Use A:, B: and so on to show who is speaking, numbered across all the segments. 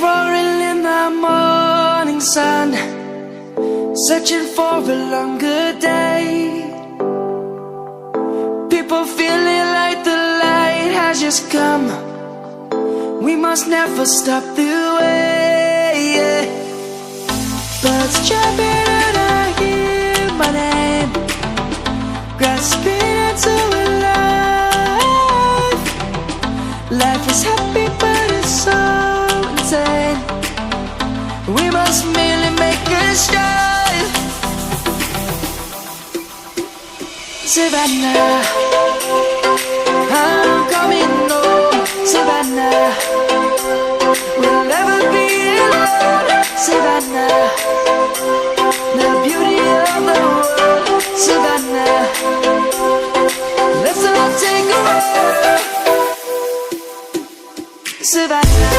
A: roaring in the morning sun, searching for a longer day. People feeling like the light has just come. We must never stop the way. Birds jumping and I hear my name, grasping into a life. Life is happy but it's so insane. We must merely make a strive. Savannah, I'm coming home. Savannah, we'll never be alone. Savannah, the beauty of the world. Savannah, let's all take a walk. Savannah.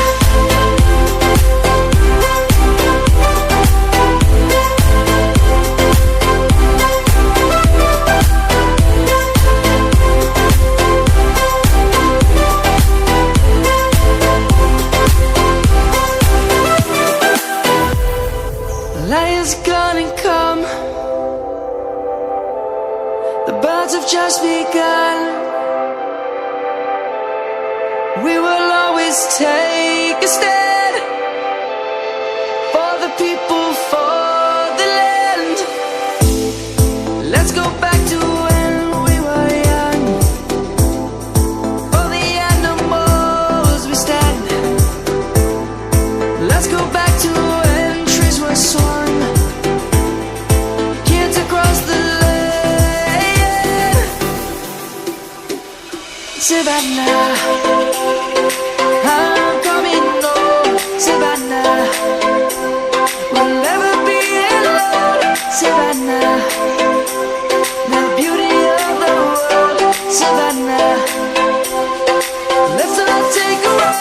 A: Lion's gonna come. The birds have just begun. We will always take a stand for the people, for the land. Let's go back to when we were young. For the animals we stand. Let's go back to when trees were swung, kids across the land. Savannah, I'm coming home. Savannah, we'll never be alone. Savannah, the beauty of the world. Savannah, let's all take a walk.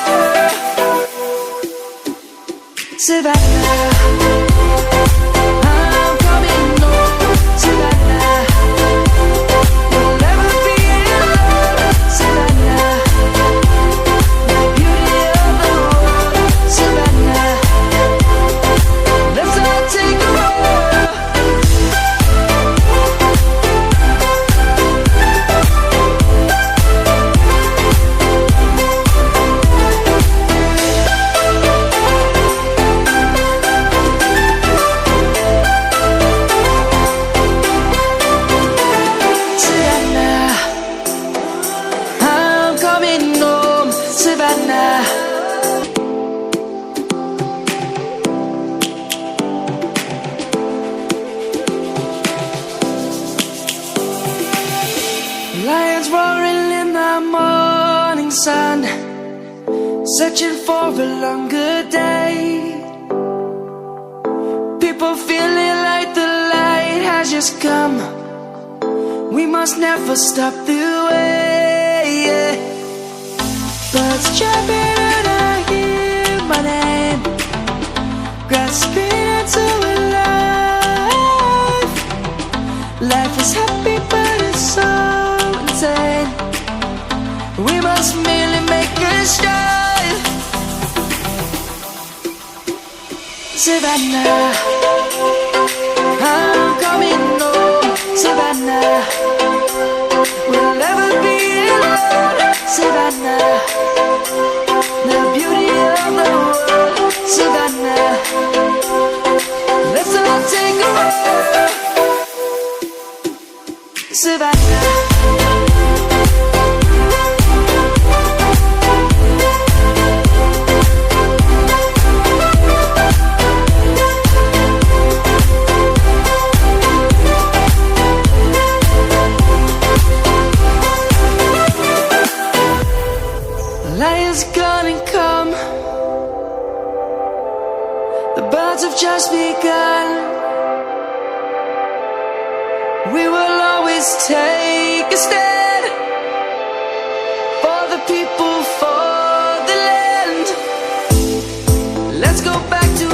A: Savannah, I'm coming home. Savannah, we'll never be alone. Savannah, the beauty of the world. Savannah, let's all take a walk. Savannah, I'm coming home. Savannah. Lions roaring in the morning sun, searching for a longer day. People feeling like the light has just come. We must never stop the way. Birds jumping and I hear my name, grasping into a life. Life is happy but it's so insane. We must merely make a strive. Savannah, I'm coming home. Savannah, we'll never be alone. Savannah, the beauty of the world. Savannah, let's all take a walk. Savannah. Lion's gonna come. The birds have just begun. We will always take a stand for the people, for the land. Let's go back to